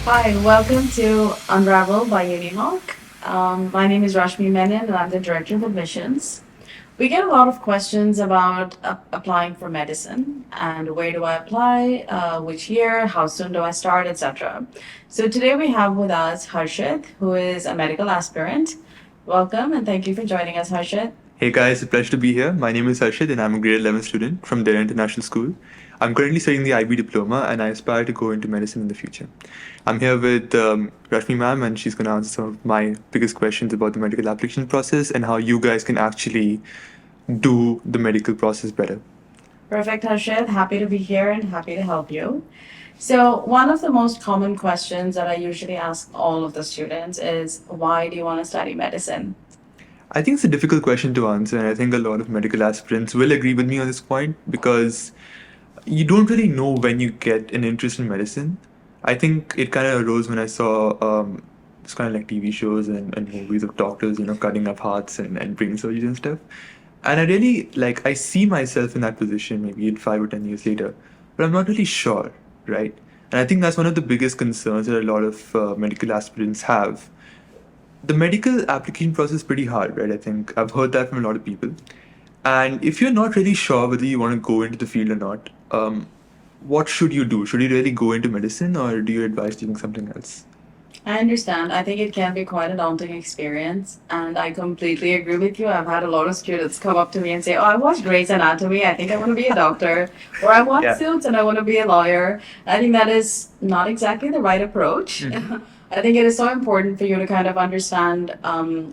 Hi, welcome to Unravel by UniHawk. My name is Rashmi Menon and I'm the Director of Admissions. We get a lot of questions about applying for medicine and where do I apply, which year, how soon do I start, etc. So today we have with us Harshit, who is a medical aspirant. Welcome and thank you for joining us, Harshit. Hey guys, it's a pleasure to be here. My name is Harshit and I'm a grade 11 student from Delhi International School. I'm currently studying the IB diploma and I aspire to go into medicine in the future. I'm here with Rashmi ma'am and she's going to answer some of my biggest questions about the medical application process and how you guys can actually do the medical process better. Perfect, Harshit. Happy to be here and happy to help you. So, one of the most common questions that I usually ask all of the students is why do you want to study medicine? I think it's a difficult question to answer and I think a lot of medical aspirants will agree with me on this point because you don't really know when you get an interest in medicine. I think it kind of arose when I saw it's kind of like TV shows and movies of doctors, cutting up hearts and brain surgeries and stuff. And I really like I see myself in that position maybe in 5 or 10 years later, but I'm not really sure, right? And I think that's one of the biggest concerns that a lot of medical aspirants have. The medical application process is pretty hard, right? I think I've heard that from a lot of people. And if you're not really sure whether you want to go into the field or not, what should you do? Should you really go into medicine or do you advise doing something else? I understand. I think it can be quite a daunting experience, and I completely agree with you. I've had a lot of students come up to me and say, "Oh, I watched Grey's Anatomy. I think I want to be a doctor," or "I watched Yeah. Suits and I want to be a lawyer." I think that is not exactly the right approach. Mhm. I think it is so important for you to kind of understand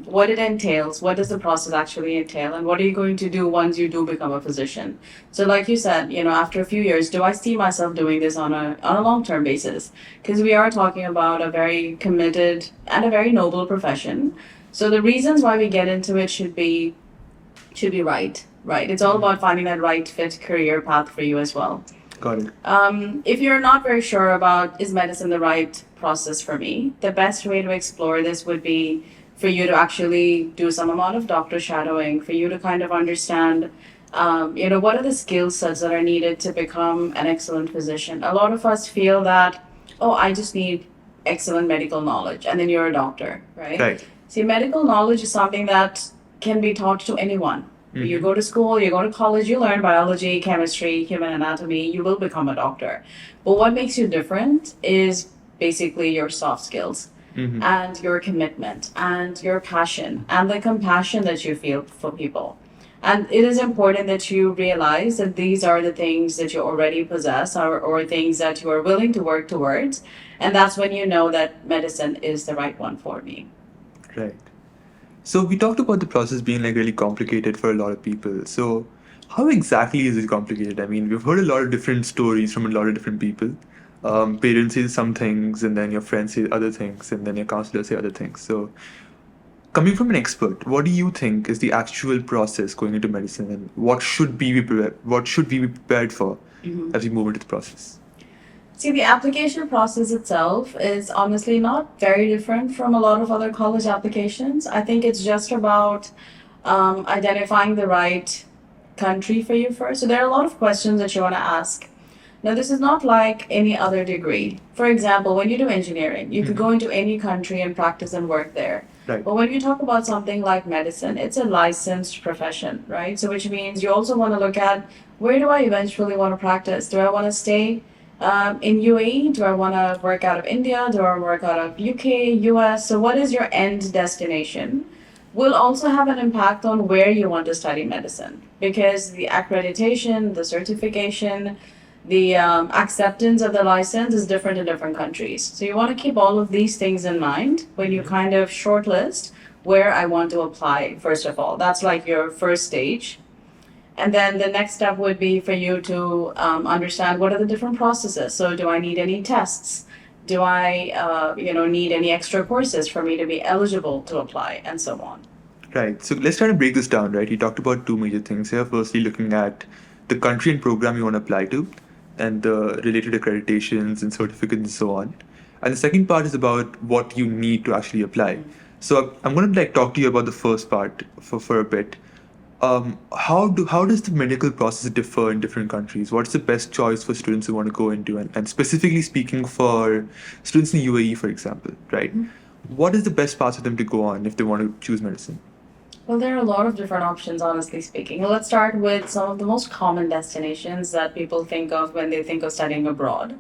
what it entails. What does the process actually entail, and what are you going to do once you do become a physician? So, like you said, after a few years, do I see myself doing this on a long term basis? Because we are talking about a very committed and a very noble profession. So the reasons why we get into it should be right. Right. It's all Mhm. about finding that right fit career path for you as well. Got it. If you're not very sure about is medicine the right process for me, the best way to explore this would be for you to actually do some amount of doctor shadowing, for you to kind of understand, what are the skill sets that are needed to become an excellent physician. A lot of us feel that, oh, I just need excellent medical knowledge, and then you're a doctor, right? Right. See, medical knowledge is something that can be taught to anyone. You Mm-hmm. go to school, you go to college, you learn biology, chemistry, human anatomy, you will become a doctor. But what makes you different is basically your soft skills Mm-hmm. and your commitment and your passion and the compassion that you feel for people. And it is important that you realize that these are the things that you already possess or things that you are willing to work towards. And that's when you know that medicine is the right one for me. Right. So we talked about the process being like really complicated for a lot of people. So how exactly is it complicated? I mean, we've heard a lot of different stories from a lot of different people. Parents say some things, and then your friends say other things, and then your counselors say other things. So coming from an expert, what do you think is the actual process going into medicine, and what should we be prepared for Mhm. as we move into the process? See, the application process itself is honestly not very different from a lot of other college applications. I think it's just about identifying the right country for you first. So there are a lot of questions that you want to ask. Now, this is not like any other degree. For example, when you do engineering, you could Hmm. go into any country and practice and work there. Right. But when you talk about something like medicine, it's a licensed profession, right? So, which means you also want to look at where do I eventually want to practice? Do I want to stay in UAE? Do I want to work out of India? Do I work out of UK, US? So, what is your end destination? Will also have an impact on where you want to study medicine because the accreditation, the certification, the acceptance of the license is different in different countries. So you want to keep all of these things in mind when you Hmm. kind of shortlist where I want to apply, first of all. That's like your first stage. And then the next step would be for you to understand what are the different processes. So do I need any tests? Do I, need any extra courses for me to be eligible to apply, and so on. Right. So let's try to break this down, right? You talked about two major things here. Firstly, looking at the country and program you want to apply to and the related accreditations and certificates and so on. And the second part is about what you need to actually apply. So I'm going to like talk to you about the first part for a bit. how does the medical process differ in different countries? What's the best choice for students who want to go into, and specifically speaking for students in UAE, for example, right? What is the best path for them to go on if they want to choose medicine? Well, there are a lot of different options, honestly speaking. Let's start with some of the most common destinations that people think of when they think of studying abroad.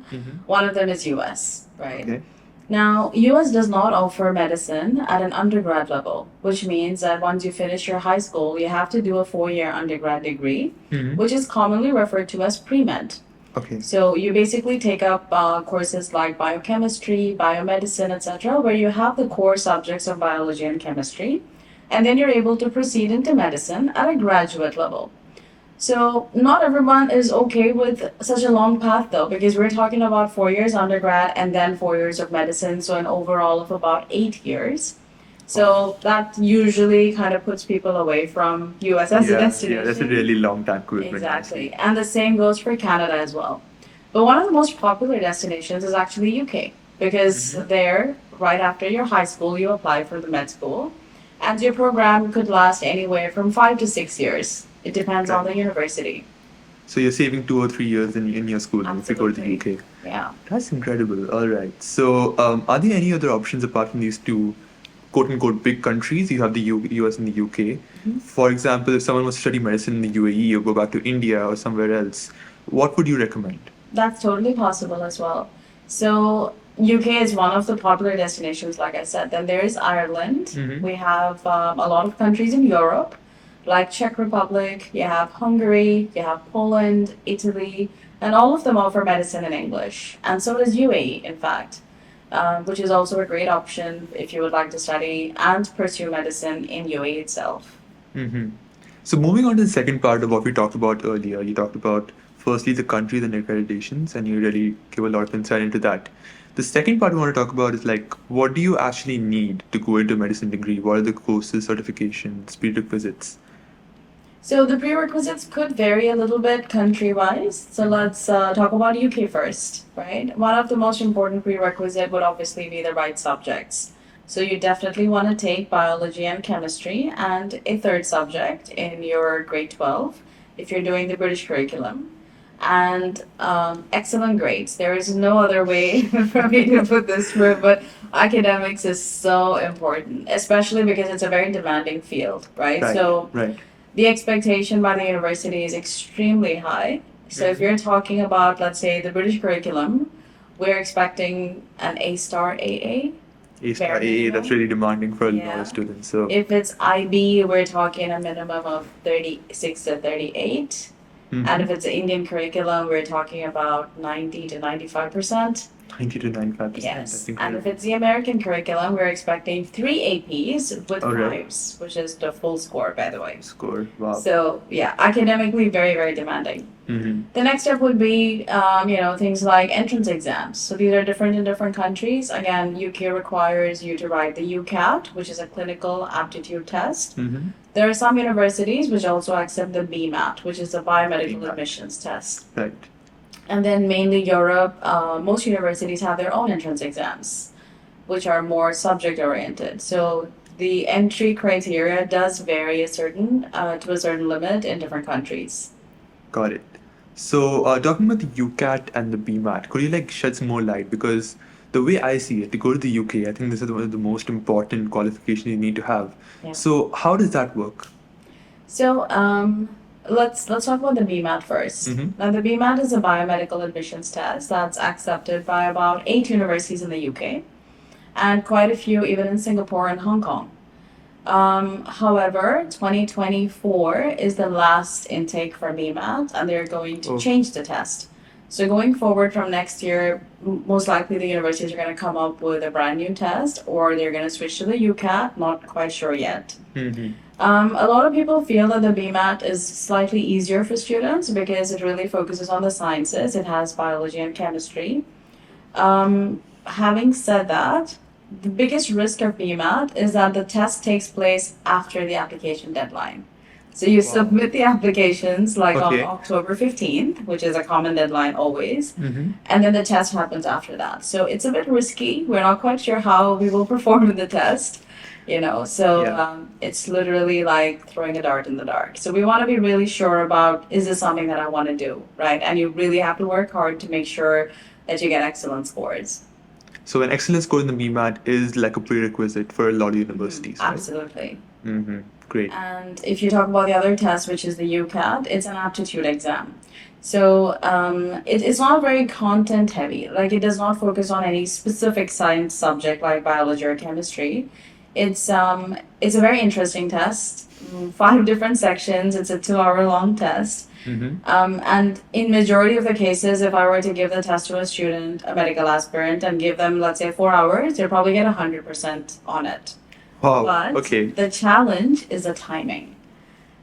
One of them is US, right? Okay. Now, US does not offer medicine at an undergrad level, which means that once you finish your high school, you have to do a 4-year undergrad degree, which is commonly referred to as pre-med. Okay. So you basically take up courses like biochemistry, biomedicine, etc., where you have the core subjects of biology and chemistry, and then you're able to proceed into medicine at a graduate level. So not everyone is okay with such a long path though, because we're talking about 4 years undergrad and then 4 years of medicine, so an overall of about 8 years. So that usually kind of puts people away from US as a destination. Yeah, that's a really long time commitment. Exactly. And the same goes for Canada as well. But one of the most popular destinations is actually UK, because there, right after your high school, you apply for the med school, and your program could last anywhere from 5 to 6 years. It depends on the university. So you're saving 2 or 3 years in your school if you go to the Absolutely. UK. Yeah. That's incredible. All right. So are there any other options apart from these two quote unquote big countries? You have the US and the UK. For example, if someone was to study medicine in the UAE or go back to India or somewhere else, what would you recommend? That's totally possible as well. So UK is one of the popular destinations, like I said. Then there is Ireland. We have a lot of countries in Europe, like Czech Republic. You have Hungary. You have Poland, Italy, and all of them offer medicine in English. And so does UAE, in fact, which is also a great option if you would like to study and pursue medicine in UAE itself. So moving on to the second part of what we talked about earlier, you talked about firstly the countries and accreditations, and you really give a lot of insight into that. The second part we want to talk about is like, what do you actually need to go into a medicine degree? What are the courses, certifications, prerequisites? So the prerequisites could vary a little bit country-wise. So let's talk about UK first, right? One of the most important prerequisite would obviously be the right subjects. So you definitely want to take biology and chemistry and a third subject in your grade 12 if you're doing the British curriculum. And excellent grades. There is no other way for me to put this through, but academics is so important, especially because it's a very demanding field, right? So Right. the expectation by the university is extremely high. So if you're talking about, let's say, the British curriculum, we're expecting an A star AA. A star Very AA, minimum. that's really demanding for a lot Yeah. of students. So If it's IB, we're talking a minimum of 36 to 38. And if it's an Indian curriculum, we're talking about 90 to 95%. 90 to 95%. Yes. That's And if incredible. it's the American curriculum, we're expecting 3 APs with All right. fives, which is the full score, by the way. Score. Wow. So, yeah, academically very, very demanding. The next step would be, things like entrance exams. So these are different in different countries. Again, UK requires you to write the UCAT, which is a clinical aptitude test. There are some universities which also accept the BMAT, which is the biomedical BMAT. admissions test. Right. And then mainly Europe, most universities have their own entrance exams, which are more subject oriented. So the entry criteria does vary to a certain limit in different countries. Got it. So, talking about the UCAT and the BMAT, could you like shed some more light? Because the way I see it, to go to the UK, I think this is one of the most important qualifications you need to have. Yeah. So, how does that work? So let's talk about the BMAT first. Now the BMAT is a biomedical admissions test that's accepted by about 8 universities in the UK, and quite a few even in Singapore and Hong Kong. However, 2024 is the last intake for BMAT, and they're going to change the test. So going forward from next year, most likely the universities are going to come up with a brand new test, or they're going to switch to the UCAT. Not quite sure yet. A lot of people feel that the BMAT is slightly easier for students because it really focuses on the sciences. It has biology and chemistry. Having said that, the biggest risk of BMAT is that the test takes place after the application deadline. So you Wow. submit the applications like on Okay. October 15th, which is a common deadline always, Mm-hmm. and then the test happens after that. So it's a bit risky. We're not quite sure how we will perform in the test, so Yeah. it's literally like throwing a dart in the dark. So we want to be really sure about, is this something that I want to do, right? And you really have to work hard to make sure that you get excellent scores. So an excellent score in the BMAT is like a prerequisite for a lot of universities, right? Absolutely. Mm-hmm. Great. And if you talk about the other test, which is the UCAT, it's an aptitude exam. So it's not very content heavy. Like it does not focus on any specific science subject like biology or chemistry. It's a very interesting test. 5 different sections. It's a 2 hour long test. Mm-hmm. And in majority of the cases, if I were to give the test to a student, a medical aspirant, and give them, let's say, 4 hours, they'll probably get 100% on it. Wow. But Okay. the challenge is the timing.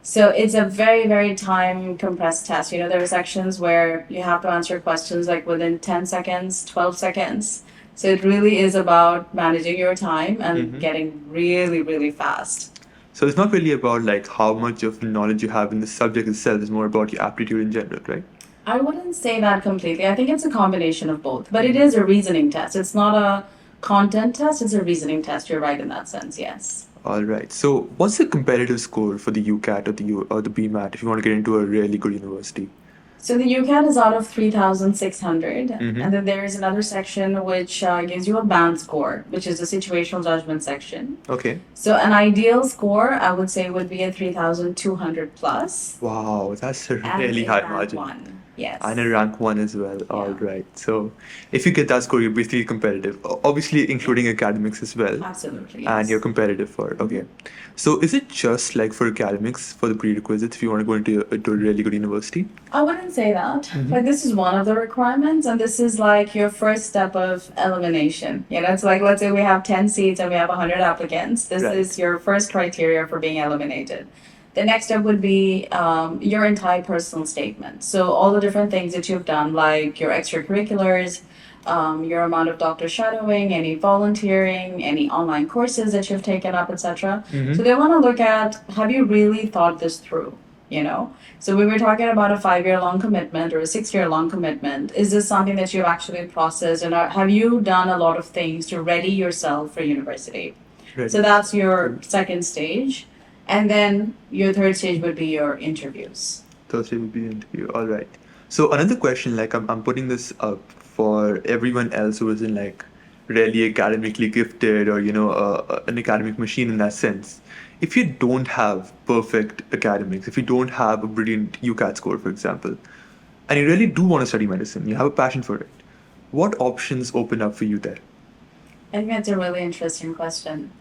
So it's a very, very time compressed test. There are sections where you have to answer questions like within 10 seconds, 12 seconds. So it really is about managing your time and Mm-hmm. getting really, really fast. So it's not really about like how much of knowledge you have in the subject itself. It's more about your aptitude in general, right? I wouldn't say that completely. I think it's a combination of both. But it is a reasoning test. It's not a content test, it's a reasoning test. You're right in that sense, yes. All right. So what's the competitive score for the UCAT or the BMAT if you want to get into a really good university? So the UCAT is out of 3,600, Mm-hmm. and then there is another section which gives you a band score, which is the situational judgment section. Okay. So an ideal score, I would say, would be a 3,200 plus, Wow, that's a and really in high rank margin. one. Yes. And a rank one as well. All Yeah. right. So if you get that score, you're basically competitive. Obviously, including academics as well. Absolutely. And Yes. you're competitive for it. Okay. So is it just like for academics for the prerequisites if you want to go into a really good university? I wouldn't say that. Mhm. Like this is one of the requirements, and this is like your first step of elimination. It's like, let's say we have 10 seats and we have 100 applicants. This Right. is your first criteria for being eliminated. The next step would be your entire personal statement. So all the different things that you've done, like your extracurriculars, your amount of doctor shadowing, any volunteering, any online courses that you've taken up, etc. Mm-hmm. So they want to look at, have you really thought this through? So we were talking about a 5 year long commitment or a 6 year long commitment. Is this something that you've actually processed, and have you done a lot of things to ready yourself for university? Right. So that's your second stage. And then your third stage would be your interviews. Thursday will be the interview. All right. So another question, like I'm putting this up for everyone else who isn't like really academically gifted or an academic machine in that sense. If you don't have perfect academics, if you don't have a brilliant UCAT score, for example, and you really do want to study medicine, you have a passion for it, what options open up for you there? I think that's a really interesting question.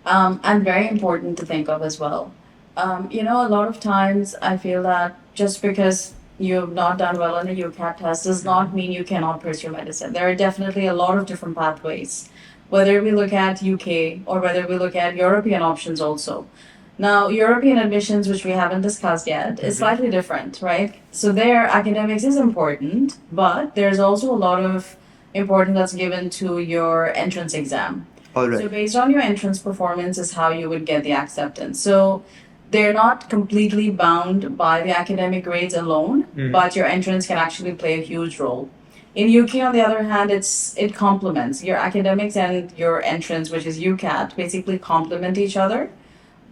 And very important to think of as well. A lot of times I feel that just because you've not done well on the UCAT test does not mean you cannot pursue medicine. There are definitely a lot of different pathways, whether we look at UK or whether we look at European options also. Now, European admissions, which we haven't discussed yet, is slightly different, right? So there, academics is important, but there's also a lot of importance that's given to your entrance exam. All right. So based on your entrance performance is how you would get the acceptance. So they're not completely bound by the academic grades alone, but your entrance can actually play a huge role. In UK, on the other hand, it complements your academics and your entrance, which is UCAT, basically complement each other.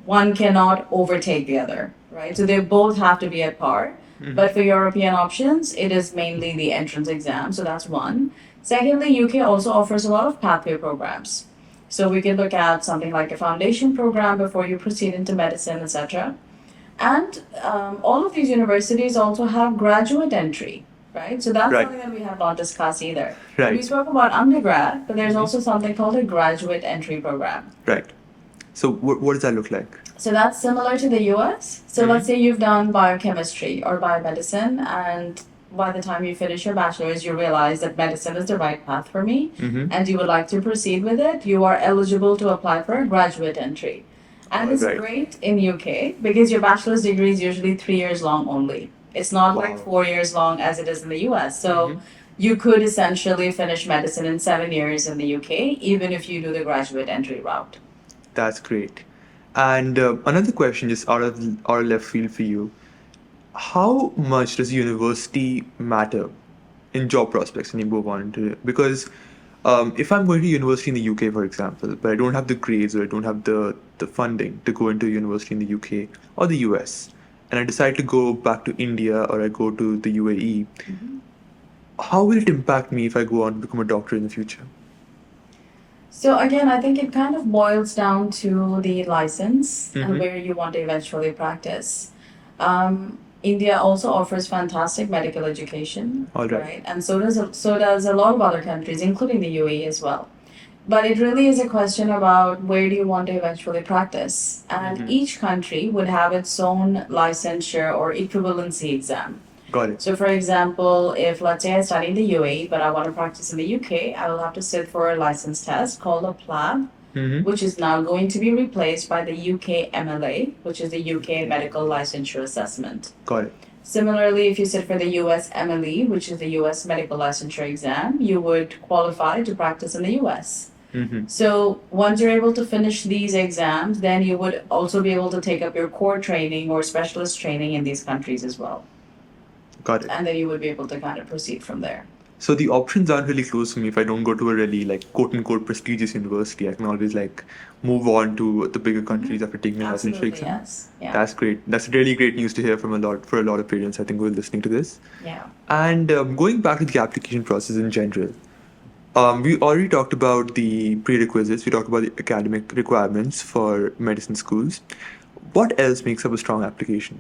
One cannot overtake the other, right? So they both have to be at par. But for European options, it is mainly the entrance exam. So that's one. Secondly, UK also offers a lot of pathway programs. So we could look at something like a foundation program before you proceed into medicine, etc. And all of these universities also have graduate entry, right? So that's Right. something that we have not discussed either. Right. We spoke about undergrad, but there's also something called a graduate entry program. Right. So what does that look like? So that's similar to the US. So let's say you've done biochemistry or biomedicine, and by the time you finish your bachelor's, you realize that medicine is the right path for me, and you would like to proceed with it. You are eligible to apply for a graduate entry. And it's Right. great in UK because your bachelor's degree is usually 3 years long only. It's not like Wow. 4 years long as it is in the US. So you could essentially finish medicine in 7 years in the UK, even if you do the graduate entry route. That's great. And another question, just out of left field for you, how much does university matter in job prospects when you move on to it? Because if I'm going to university in the UK, for example, but I don't have the grades or I don't have the funding to go into university in the UK or the US, and I decide to go back to India or I go to the UAE, how will it impact me if I go on to become a doctor in the future? So again, I think it kind of boils down to the license and Mm-hmm. where you want to eventually practice. India also offers fantastic medical education, All right. right? And so does a lot of other countries, including the UAE as well. But it really is a question about where do you want to eventually practice. And Mm-hmm. each country would have its own licensure or equivalency exam. Got it. So, for example, if let's say I study in the UAE, but I want to practice in the UK, I will have to sit for a license test called a PLAB, Mm-hmm. which is now going to be replaced by the UK MLA, which is the UK Medical Licensure Assessment. Got it. Similarly, if you sit for the US MLE, which is the US Medical Licensure Exam, you would qualify to practice in the US. Mm-hmm. So once you're able to finish these exams, then you would also be able to take up your core training or specialist training in these countries as well. Got it. And then you would be able to kind of proceed from there. So the options aren't really close for me if I don't go to a really like quote unquote prestigious university. I can always like move on to the bigger countries after taking a licensure Absolutely, exam. yes. Yeah. That's great. That's really great news to hear from a lot of parents. I think who are listening to this. Yeah. And going back to the application process in general, we already talked about the prerequisites. We talked about the academic requirements for medicine schools. What else makes up a strong application?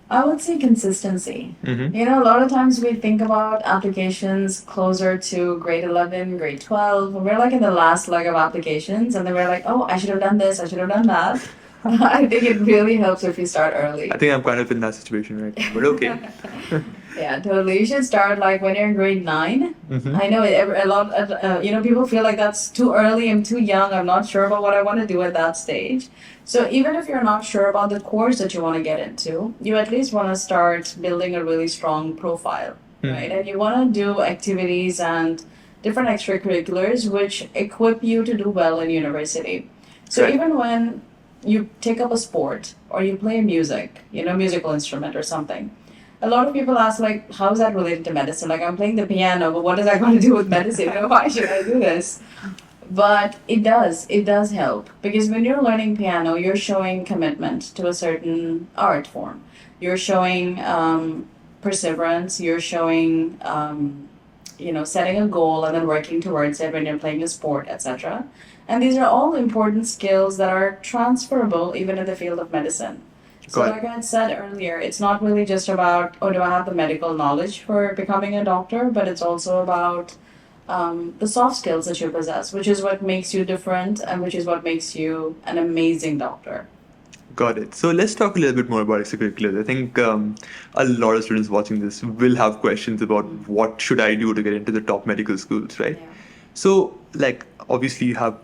I would say consistency. Mm-hmm. You know, a lot of times we think about applications closer to grade 11, grade 12, and we're like in the last leg of applications, and then we're like, oh, I should have done this, I should have done that. I think it really helps if you start early. I think I'm kind of in that situation right now, but okay. Yeah, totally. You should start like when you're in grade 9. Mm-hmm. I know a lot, people feel like that's too early, I'm too young, I'm not sure about what I want to do at that stage. So even if you're not sure about the course that you want to get into, you at least want to start building a really strong profile, right? And you want to do activities and different extracurriculars which equip you to do well in university. So Right. even when you take up a sport or you play music, musical instrument or something, a lot of people ask like, how is that related to medicine? Like I'm playing the piano, but what is that going to do with medicine? Why should I do this? But it does help because when you're learning piano, you're showing commitment to a certain art form. You're showing perseverance. You're showing setting a goal and then working towards it when you're playing a sport, etc. And these are all important skills that are transferable even in the field of medicine. So Got it. like I had said earlier, it's not really just about, oh, do I have the medical knowledge for becoming a doctor, but it's also about the soft skills that you possess, which is what makes you different and which is what makes you an amazing doctor. Got it. So let's talk a little bit more about extracurriculars. I think a lot of students watching this will have questions about what should I do to get into the top medical schools, right? Yeah. So, like, obviously, you have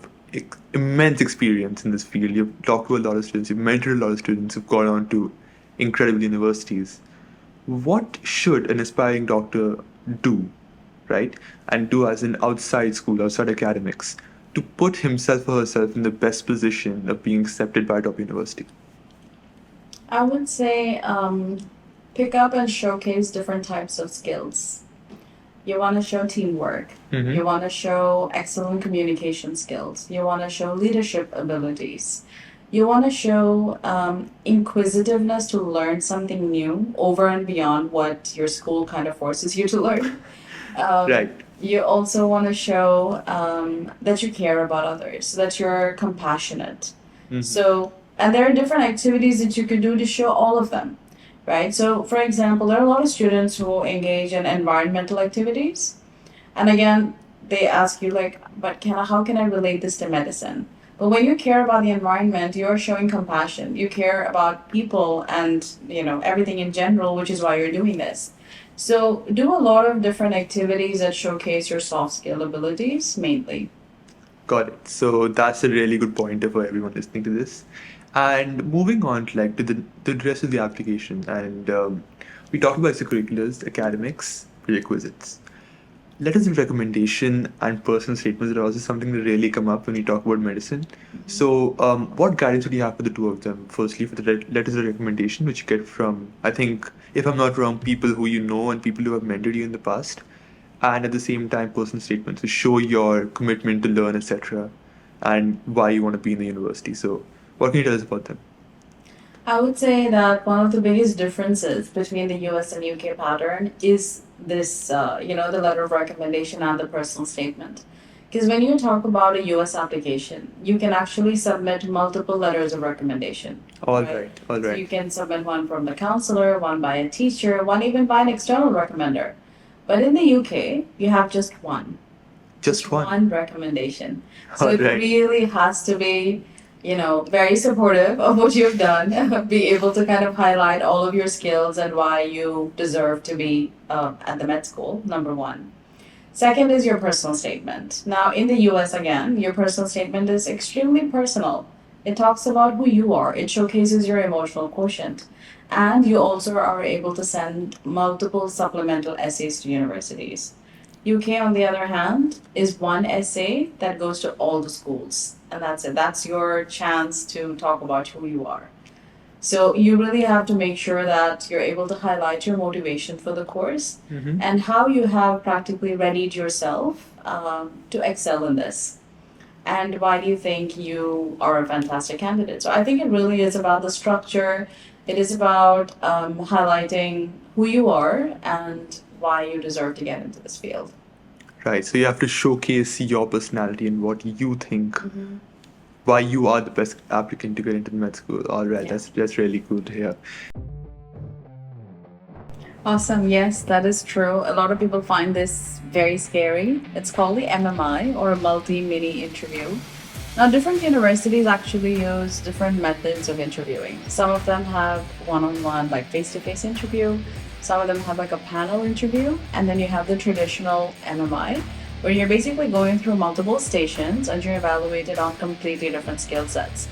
immense experience in this field. You've talked to a lot of students, you've mentored a lot of students who've gone on to incredible universities. What should an aspiring doctor do, right? And do as an outside school, outside academics, to put himself or herself in the best position of being accepted by a top university? I would say pick up and showcase different types of skills. You want to show teamwork. Mm-hmm. You want to show excellent communication skills. You want to show leadership abilities. You want to show inquisitiveness to learn something new over and beyond what your school kind of forces you to learn. Right. You also want to show that you care about others, that you're compassionate. Mm-hmm. So, and there are different activities that you can do to show all of them, right? So, for example, there are a lot of students who engage in environmental activities. And again, they ask you like, but how can I relate this to medicine? But when you care about the environment, you're showing compassion. You care about people and, everything in general, which is why you're doing this. So do a lot of different activities that showcase your soft skill abilities mainly. Got it. So that's a really good pointer for everyone listening to this. And moving on to like to the rest of the application, and we talked about extracurriculars, academics, prerequisites. letters of recommendation and personal statements are also something that really come up when you talk about medicine. So, what guidance would you have for the two of them? Firstly, for the letters of recommendation, which you get from, I think, if I'm not wrong, people who you know and people who have mentored you in the past, and at the same time, personal statements to show your commitment to learn, etc., and why you want to be in the university. So, what can you tell us about them? I would say that one of the biggest differences between the US and UK pattern is this, the letter of recommendation and the personal statement. Because when you talk about a US application, you can actually submit multiple letters of recommendation. All Right. right, all So right. you can submit one from the counselor, one by a teacher, one even by an external recommender. But in the UK, you have just one. Just one. Recommendation. So All it right. really has to be, very supportive of what you've done, be able to kind of highlight all of your skills and why you deserve to be at the med school, number one. Second is your personal statement. Now, in the US, again, your personal statement is extremely personal. It talks about who you are, it showcases your emotional quotient. And you also are able to send multiple supplemental essays to universities. UK, on the other hand, is one essay that goes to all the schools. And that's it. That's your chance to talk about who you are. So you really have to make sure that you're able to highlight your motivation for the course Mm-hmm. and how you have practically readied yourself to excel in this. And why do you think you are a fantastic candidate? So I think it really is about the structure. It is about highlighting who you are and why you deserve to get into this field. Right. So you have to showcase your personality and what you think, why you are the best applicant to get into med school. All right. Yeah. That's really cool to hear. Awesome. Yes, that is true. A lot of people find this very scary. It's called the MMI or a multi mini interview. Now, different universities actually use different methods of interviewing. Some of them have one on one, like face to face interview. Some of them have like a panel interview. And then you have the traditional MMI, where you're basically going through multiple stations and you're evaluated on completely different skill sets.